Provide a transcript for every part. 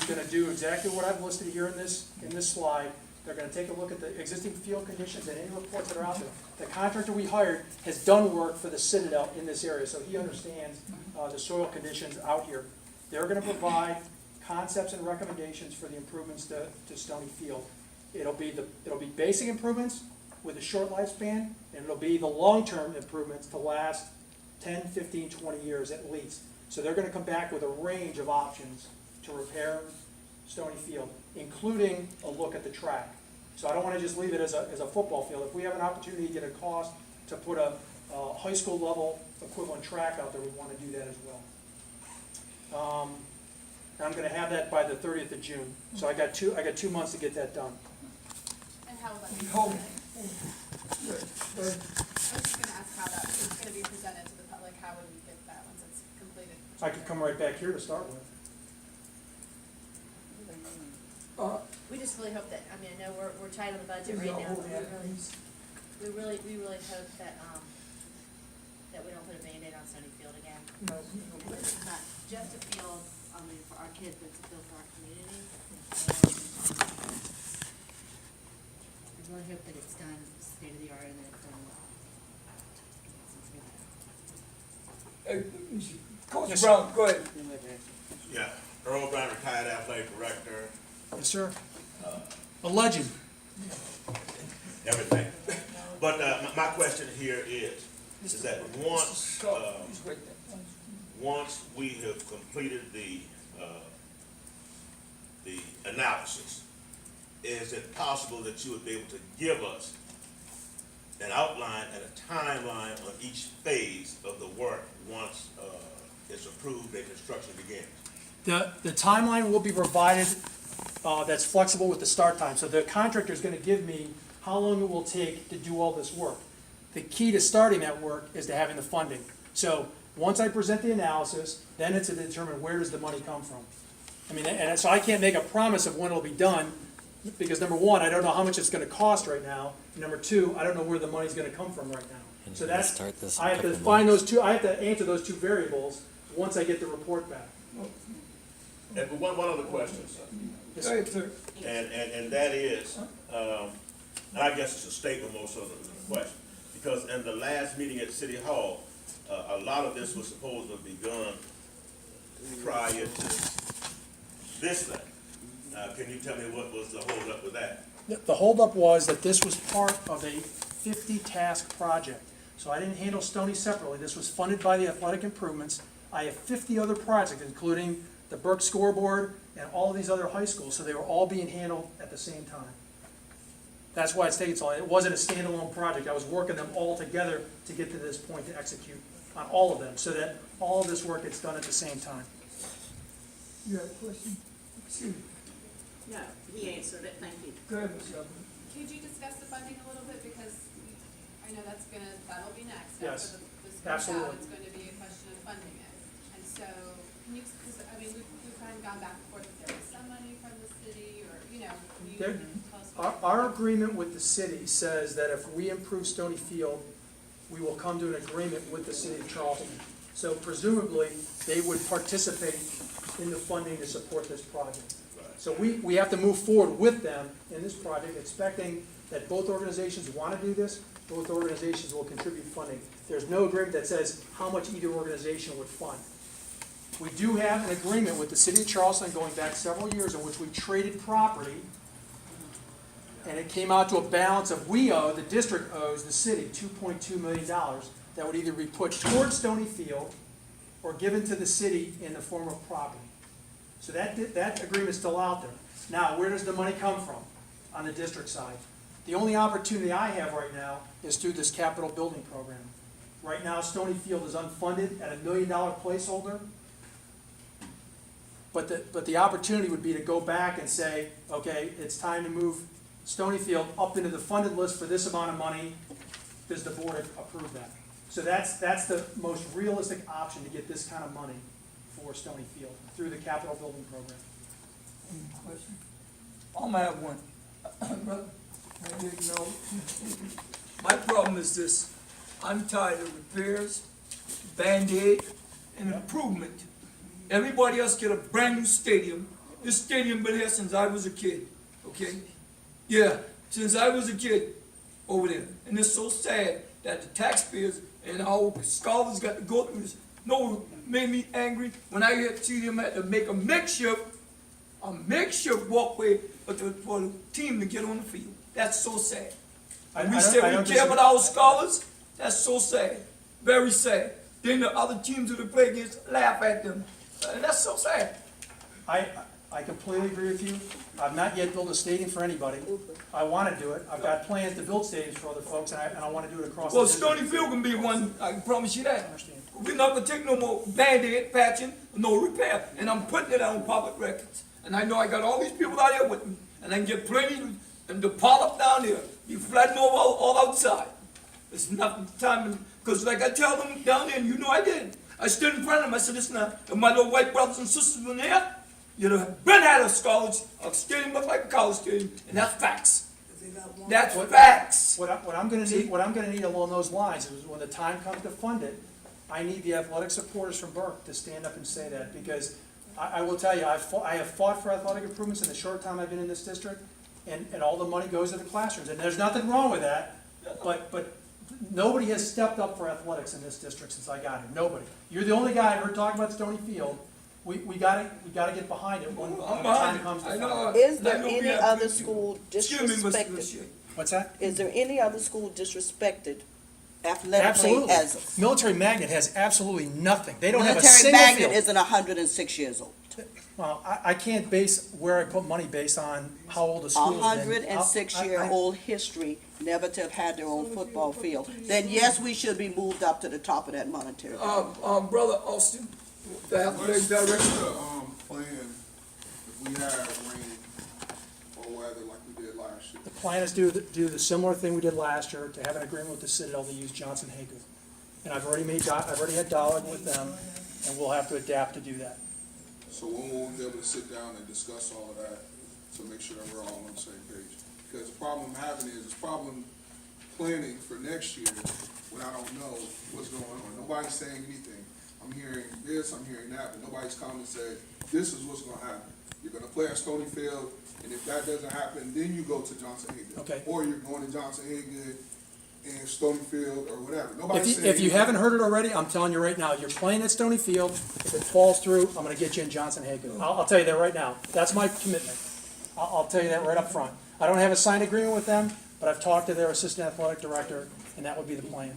gonna do exactly what I've listed here in this slide. They're gonna take a look at the existing field conditions and any reports that are out there. The contractor we hired has done work for the Citadel in this area, so he understands the soil conditions out here. They're gonna provide concepts and recommendations for the improvements to Stony Field. It'll be basic improvements with a short lifespan, and it'll be the long-term improvements to last 10, 15, 20 years at least. So they're gonna come back with a range of options to repair Stony Field, including a look at the track. So I don't wanna just leave it as a football field. If we have an opportunity to get a cost to put a high school level equivalent track out there, we wanna do that as well. And I'm gonna have that by the 30th of June. So I got 2 months to get that done. And how will that be Hold presented? I was just gonna ask how it's gonna be presented to the public. How would we get that once it's completed? I could come right back here to start with. We just really hope that, I mean, I know we're tight on the budget right now, but we really hope that, that we don't put a Band-Aid on Stony Field again. It's not just a field, I mean, for our kids, but it's a field for our community. I really hope that it's done state of the art and that it's done well. Coach Brown, go ahead. Yeah, Earl Brown, retired athletic director, Yes, sir. A legend. everything. But my question here is that once we have completed the analysis, is it possible that you would be able to give us an outline and a timeline on each phase of the work once it's approved and construction begins? The timeline will be provided that's flexible with the start time. So the contractor is gonna give me how long it will take to do all this work. The key to starting that work is to having the funding. So once I present the analysis, then it's to determine where does the money come from. I mean, and so I can't make a promise of when it'll be done, because number one, I don't know how much it's gonna cost right now. Number two, I don't know where the money's gonna come from right now. So that's, I have to find those two, I have to answer those two variables once I get the report back. And one other question, sir. Go ahead, sir. And that is, and I guess it's a statement more so than a question, because in the last meeting at City Hall, a lot of this was supposed to have begun prior to this thing. Can you tell me what was the holdup with that? The holdup was that this was part of a 50-task project. So I didn't handle Stony separately. This was funded by the athletic improvements. I have 50 other projects, including the Burke scoreboard and all of these other high schools, so they were all being handled at the same time. That's why it's taking so long. It wasn't a standalone project. I was working them all together to get to this point to execute on all of them, so that all of this work gets done at the same time. You have a question? Excuse me. No, he answered it, thank you. Go ahead, Ms. Upton. Could you discuss the funding a little bit, because I know that'll be next. Yes, After this comes out, absolutely. it's going to be a question of funding it. And so, can you, because, I mean, we've kind of gone back and forth, if there was some money from the city, or, can you There- tell us what? Our agreement with the city says that if we improve Stony Field, we will come to an agreement with the city of Charleston. So presumably, they would participate in the funding to support this project. So we have to move forward with them in this project, expecting that both organizations want to do this, both organizations will contribute funding. There's no agreement that says how much either organization would fund. We do have an agreement with the city of Charleston going back several years in which we traded property, and it came out to a balance of the district owes the city $2.2 million that would either be put towards Stony Field or given to the city in the form of property. So that agreement's still out there. Now, where does the money come from on the district side? The only opportunity I have right now is through this capital building program. Right now, Stony Field is unfunded at $1 million placeholder. But the opportunity would be to go back and say, okay, it's time to move Stony Field up into the funded list for this amount of money. Does the board approve that? So that's the most realistic option to get this kind of money for Stony Field through the capital building program. Any question? I might have one. Brother, I didn't know. My problem is this: I'm tired of repairs, Band-Aid, and improvement. Everybody else get a brand new stadium, this stadium been here since I was a kid, okay? Yeah, since I was a kid over there. And it's so sad that the taxpayers and our scholars got to go through this. No, it made me angry when I had to see them had to make a makeshift walkway for the team to get on the field. That's so sad. And we said we care about our scholars. That's so sad, very sad. Then the other teams that we play against laugh at them. And that's so sad. I completely agree with you. I've not yet built a stadium for anybody. I want to do it. I've got plans to build stadiums for other folks, and I want to do it across the Well, district. Stony Field can be one, I can promise you I that. understand. We're not gonna take no more Band-Aid patching, no repair, and I'm putting it on public records. And I know I got all these people out here with me, and I can get plenty, and the pile up down there, be flattened over all outside. It's nothing time, because like I tell them down there, and you know I did, I stood in front of them, I said, listen now, if my little white brothers and sisters were there, you'd have been had a college, a stadium look like a college stadium, and that's facts. That's facts. What I'm gonna need along those lines is when the time comes to fund it, I need the athletic supporters from Burke to stand up and say that, because I will tell you, I have fought for athletic improvements in the short time I've been in this district, and all the money goes to the classrooms, and there's nothing wrong with that, but nobody has stepped up for athletics in this district since I got here, nobody. You're the only guy I heard talking about Stony Field. We gotta get behind it when the time comes to I fund know. it. Is there I know we any have other to- school Excuse me, Mr. disrespected? Lachey. What's that? Is there any other school disrespected athletically Absolutely. as? Military Magnet has absolutely nothing. They don't have a Military single Magnet field. isn't 106 years old. Well, I can't base where I put money based on how old the school is. 106-year-old history, never to have had their own football field. Then yes, we should be moved up to the top of that monetary. Brother Austin, the athletic director. Plan if we have rain or weather like we did last year. The plan is do the similar thing we did last year, to have an agreement with the Citadel to use Johnson Hager. And I've already had dialogue with them, and we'll have to adapt to do that. So when will we be able to sit down and discuss all of that to make sure that we're all on the same page? Because the problem I'm having is problem planning for next year when I don't know what's going on. Nobody's saying anything. I'm hearing this, I'm hearing that, but nobody's coming and said, this is what's gonna happen. You're gonna play at Stony Field, and if that doesn't happen, then you go to Johnson Hagen. Okay. Or you're going to Johnson Hagen and Stony Field or whatever. Nobody's saying If you anything. haven't heard it already, I'm telling you right now, you're playing at Stony Field. If it falls through, I'm gonna get you in Johnson Hager. I'll tell you that right now. That's my commitment. I'll tell you that right up front. I don't have a signed agreement with them, but I've talked to their assistant athletic director, and that would be the plan.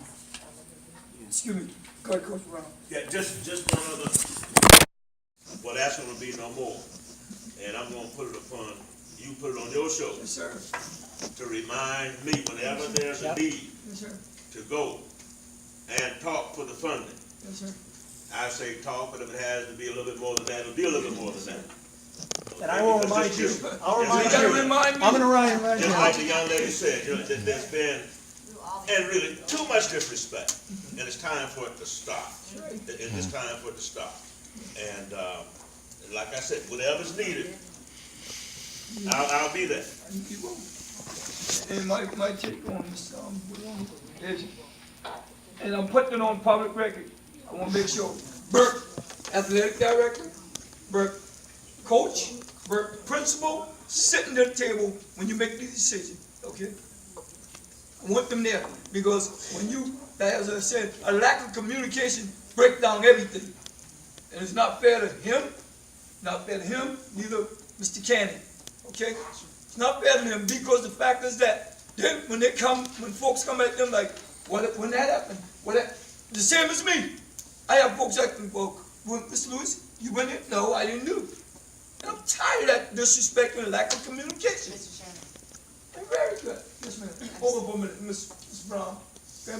Excuse me, go ahead, Coach Brown. Yeah, just one other, well, that's gonna be no more. And I'm gonna put it upon, you put it on your show Yes, sir. to remind me whenever there's a Yep. need Yes, sir. to go and talk for the funding. Yes, sir. I say talk, but if it has to be a little bit more than that, it'll be a little bit more than that. And I will Because remind it's you, just- I'll remind You gotta you, remind me. I'm gonna remind you. Just like the young lady said, you know, that there's been, and really, too much disrespect, and it's time for it to stop. It's time for it to stop. And, like I said, whatever's needed, I'll be there. And my take on this, is, and I'm putting it on public record, I wanna make sure, Burke, athletic director, Burke, coach, Burke, principal, sitting at the table when you make these decisions, okay? I want them there, because when you, as I said, a lack of communication breaks down everything. And it's not fair to him, neither Mr. Cannon, okay? It's not fair to them, because the fact is that then when folks come at them like, when that happened, the same as me. I have folks asking, well, Mr. Lewis, you went in? No, I didn't do. And I'm tired of that disrespect and lack of communication. Mr. Chairman. And very good. Yes, ma'am. Hold on for a minute, Ms. Brown.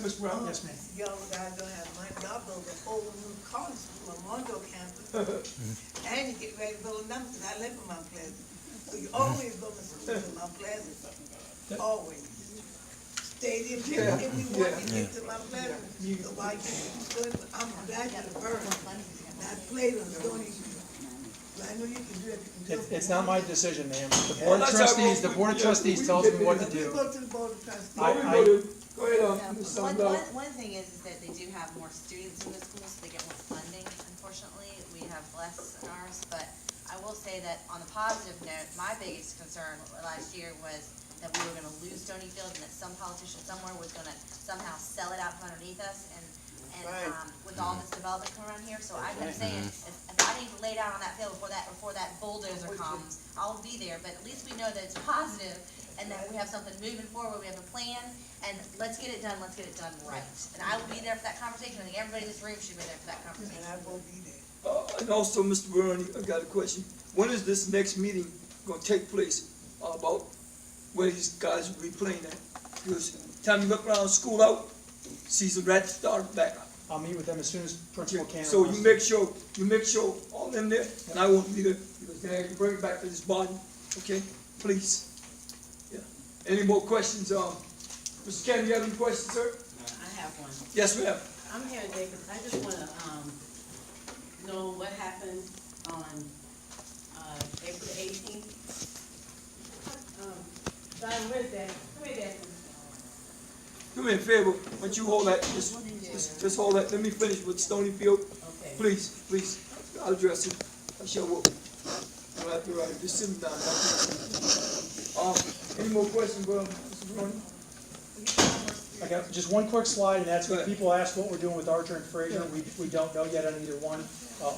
Ms. Brown. Yes, ma'am. Y'all guys don't have money, y'all build a whole new college from Mondo campus. And you get ready to build another, because I live in Mount Pleasant. So you always go to school in Mount Pleasant, always. Stadium, if we want to get to Mount Pleasant, so why you good, I'm glad you're the bird. I played on Stony. I know you can do it. It's not my decision, ma'am. The Yeah, board of that's how trustees, the we- board of yeah, trustees we tells get me what to Let's do. go to the board of trustees. Go ahead, Ms. One Sundell. thing is that they do have more students in the schools, so they get more funding, unfortunately. We have less in ours, but I will say that on the positive note, my biggest concern last year was that we were gonna lose Stony Field and that some politician somewhere was gonna somehow sell it out from underneath us and Right. with all this development coming around here, so I've been saying, if I need to lay down on that field before that bulldozer comes, I'll be there, but at least we know that it's positive and that we have something moving forward, we have a plan, and let's get it done right. And I will be there for that conversation, I think everybody in this room should be there for that conversation. And I will be there. And also, Mr. Bernie, I got a question. When is this next meeting gonna take place about where these guys will be playing at? Because time you look around school out, season right start back. I'll meet with them as soon as Principal can. So you make sure all them there, and I won't be there, because then I can bring it back to this body, okay? Please. Yeah. Any more questions, Mr. Cannon, you have any questions, sir? I have one. Yes, ma'am. I'm here today because I just wanna, know what happened on, April the 18th. Don, where's that? Come here, Dad. Do me a favor, why don't you hold that, just hold that, let me finish with Stony Field. Okay. Please, I'll address it, I sure will. All right, just sit down. Any more questions, Mr. Bernie? I got just one quick slide, and that's Go when ahead. people ask what we're doing with Archer and Fraser. We don't know yet on either one.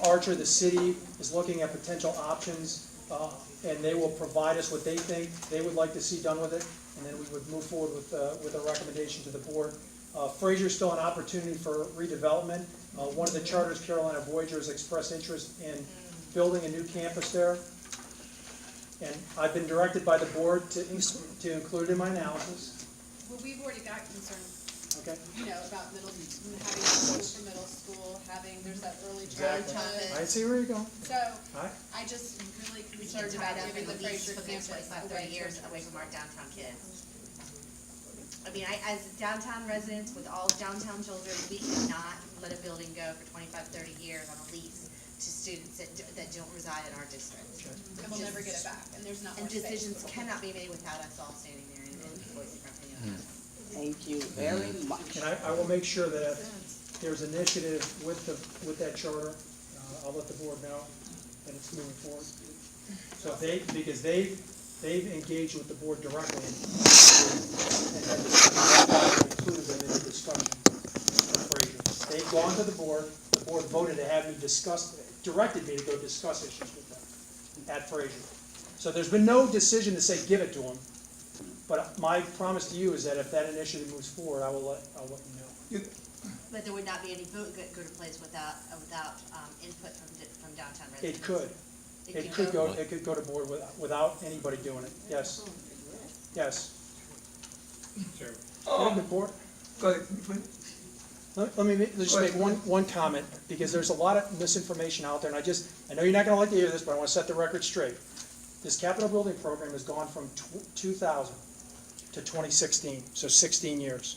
Archer, the city, is looking at potential options, and they will provide us what they think they would like to see done with it, and then we would move forward with a recommendation to the board. Fraser's still an opportunity for redevelopment. One of the charters, Carolina Voyager, has expressed interest in building a new campus there. And I've been directed by the board to include it in my analysis. Well, we've already got concern, Okay? you know, about having schools for middle school, there's that early childhood. I see where you're going. So, All right. I just really We concerned can't tie about up giving in the the lease Fraser for the next campus 25, away 30 years from away from our downtown kids. I mean, as downtown residents with all downtown children, we cannot let a building go for 25, 30 years on a lease to students that don't reside in our district. And we'll never get it back, and there's not And more space. decisions cannot be made without us all standing there and voicing our opinion on it. Thank you very much. And I will make sure that if there's initiative with that charter, I'll let the board know that it's moving forward. So because they've engaged with the board directly and included them in the discussion of Fraser. They've gone to the board voted to have me directed me to go discuss issues with them at Fraser. So there's been no decision to say give it to them, but my promise to you is that if that initiative moves forward, I'll let you know. But there would not be any vote go to place without input from downtown residents. It could. It could go to board without anybody doing it, yes. Yes. The board, Go ahead, you finish? let me just make one comment, because there's a lot of misinformation out there, and I know you're not gonna like to hear this, but I wanna set the record straight. This capital building program has gone from 2000 to 2016, so 16 years.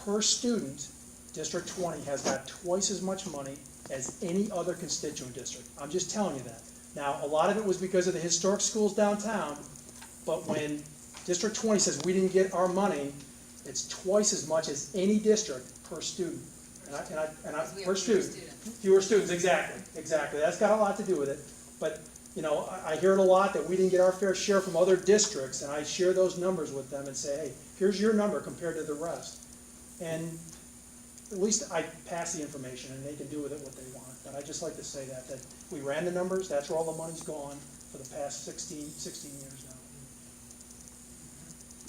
Per student, District 20 has got twice as much money as any other constituent district. I'm just telling you that. Now, a lot of it was because of the historic schools downtown, but when District 20 says we didn't get our money, it's twice as much as any district per student. Per student. Fewer students, exactly. That's got a lot to do with it. But, you know, I hear it a lot that we didn't get our fair share from other districts, and I share those numbers with them and say, hey, here's your number compared to the rest. And at least I pass the information, and they can do with it what they want. But I just like to say that we ran the numbers, that's where all the money's gone for the past 16 years now.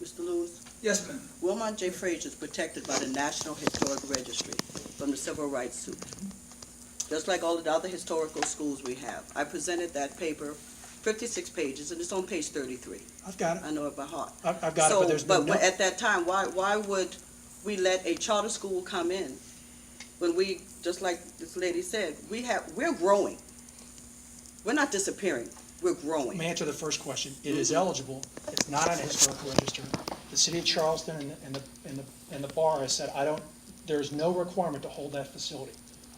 Mr. Lewis, Yes, ma'am. Wilmot J. Fraser is protected by the National Historic Registry from the Civil Rights Suit, just like all of the other historical schools we have. I presented that paper, 56 pages, and it's on page 33. I've got it. I know it by heart. I've got it, but there's been no... But at that time, why would we let a charter school come in when we, just like this lady said, we're growing. We're not disappearing, we're growing. Let me answer the first question. It is eligible. It's not on a historical register. The city of Charleston and the bar has said, there's no requirement to hold that facility.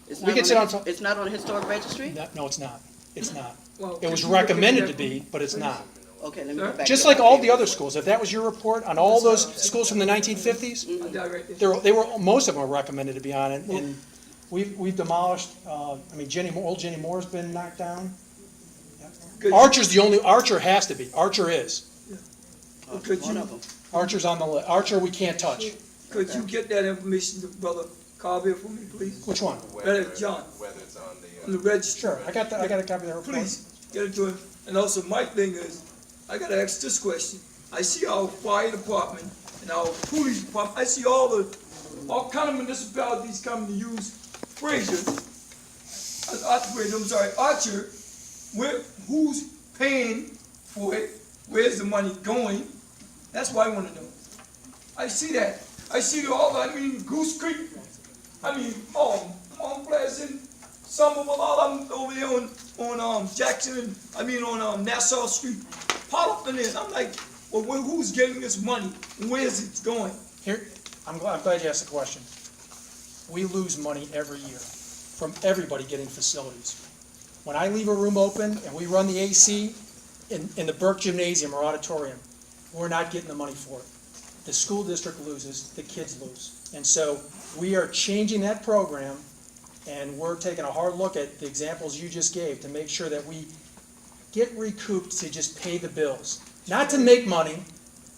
It's We not can on sit a- on top- It's not on a historic registry? No, it's not. It's not. Well, It was could you look into recommended that to be, but it's not. Okay, let me Sir? go back. Just to like my all the paper. other schools. If that was your report on all those schools from the 1950s, I direct it. most of them were recommended to be on it. And we've demolished, Jenny Moore's been knocked down. Archer's the only, Archer has to be, Archer is. Could One you, of them. Archer's on the list, Archer we can't touch. could you get that information to Brother Carver for me, please? Which one? That is John, Whether it's on on the register. Sure, I got a copy of the report. Please, get it to him. And also, my thing is, I gotta ask this question. I see our fire department and our police department, I see all kind of municipalities coming to use Fraser, Archer, who's paying for it? Where's the money going? That's what I wanna know. I see that. I see Goose Creek, Mount Pleasant, some of them, all of them over there on Jackson, on Nassau Street, pop up in there. I'm like, well, who's getting this money? And where's it going? Here, I'm glad you asked the question. We lose money every year from everybody getting facilities. When I leave a room open and we run the AC in the Burke Gymnasium or auditorium, we're not getting the money for it. The school district loses, the kids lose. And so we are changing that program, and we're taking a hard look at the examples you just gave to make sure that we get recouped to just pay the bills. Not to make money,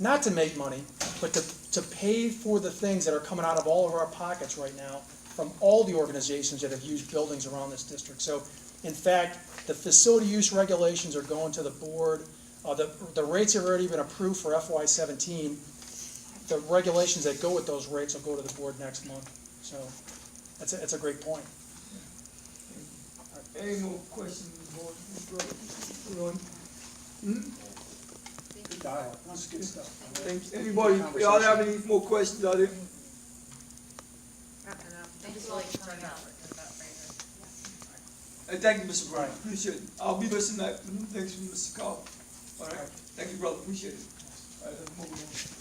but to pay for the things that are coming out of all of our pockets right now from all the organizations that have used buildings around this district. So, in fact, the facility use regulations are going to the board. The rates have already been approved for FY17. The regulations that go with those rates will go to the board next month. So, that's a great point. Any more questions, board? Good dialogue. That's good stuff. Thank you. Anybody, y'all have any more questions out there? Hey, thank you, Mr. Brown. Appreciate it. I'll be listening to that. Thanks from Mr. Carl. All right. Thank you, brother. Appreciate it. All right, let's move on.